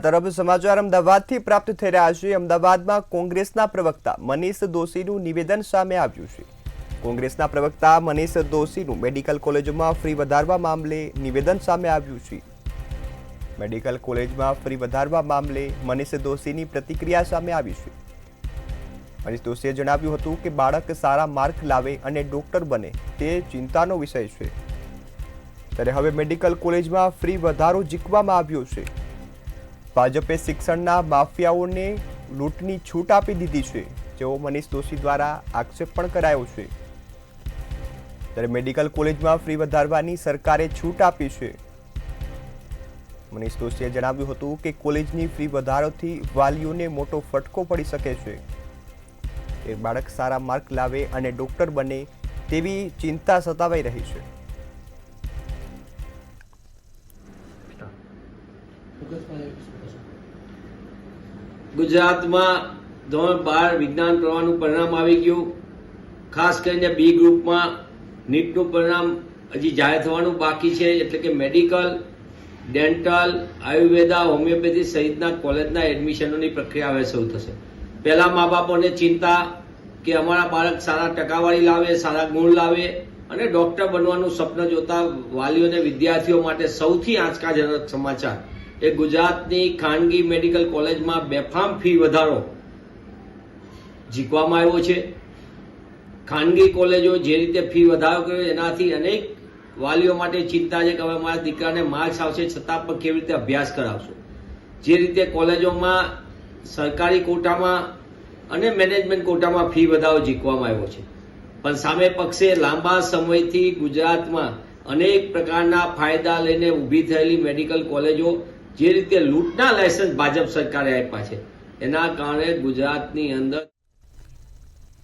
તરફ સમાચાર અમદાવાદથી પ્રાપ્ત થઈ રહ્યા છે। અમદાવાદમાં કોંગ્રેસના પ્રવક્તા મનીષ દોશીનું નિવેદન સામે આવ્યું છે। કોંગ્રેસના પ્રવક્તા મનીષ દોશીનું મેડિકલ કોલેજોમાં ફી વધારવા મામલે નિવેદન સામે આવ્યું છે। મેડિકલ કોલેજમાં ફી વધારવા મામલે મનીષ દોશીની પ્રતિક્રિયા સામે આવી છે। મનીષ દોશીએ જણાવ્યું હતું કે બાળક સારા માર્ક લાવે અને ડોક્ટર બને તે ચિંતાનો વિષય છે। ત્યારે હવે મેડિકલ કોલેજમાં ફી વધારો ઝીકવામાં આવ્યો છે। ભાજપે શિક્ષણના માફિયાઓને લૂંટની છૂટ આપી દીધી છે, જેવો મનીષ દોશી દ્વારા આક્ષેપ પણ કરાયો છે। ત્યારે મેડિકલ કોલેજમાં ફી વધારવાની સરકારે છૂટ આપી છે। મનીષ દોશીએ જણાવ્યું હતું કે કોલેજની ફી વધારોથી વાલીઓને મોટો ફટકો પડી શકે છે। એ બાળક સારા માર્ક લાવે અને ડોક્ટર બને તેવી ચિંતા સતાવાઈ રહી છે। ગુજરાતમાં ધોરણ 12 વિજ્ઞાન પ્રવાહનું પરિણામ આવી ગયું। ખાસ કરીને બી ગ્રુપમાં નીટનું પરિણામ હજી જાહેર થવાનું બાકી છે, એટલે કે મેડિકલ, ડેન્ટલ, આયુર્વેદા, હોમિયોપેથી સહિતના કોલેજના એડમિશનોની પ્રક્રિયા હવે શરૂ થશે। પહેલા મા બાપોને ચિંતા કે અમારા બાળક સારા ટકાવારી લાવે, સારા ગુણ લાવે અને ડોક્ટર બનવાનું સ્વપ્ન જોતા વાલીઓ અને વિદ્યાર્થીઓ માટે સૌથી આંચકાજનક સમાચાર એ ગુજરાતની ખાનગી મેડિકલ કોલેજમાં બેફામ ફી વધારો ઝીકવામાં આવ્યો છે। ખાનગી કોલેજો જે રીતે ફી વધારો કર્યો એનાથી અનેક વાલીઓ માટે ચિંતા છે કે હવે મારા દીકરાને માર્ક્સ આવશે છતાં પણ કેવી રીતે અભ્યાસ કરાવશો। જે રીતે કોલેજોમાં સરકારી કોટામાં અને મેનેજમેન્ટ કોટામાં ફી વધારો ઝીકવામાં આવ્યો છે, પણ સામે પક્ષે લાંબા સમયથી ગુજરાતમાં અનેક પ્રકારના ફાયદા લઈને ઊભી થયેલી મેડિકલ કોલેજો જે રીતે લૂંટના લાયસન્સ ભાજપ સરકારે આપ્યા છે, એના કારણે ગુજરાતની અંદર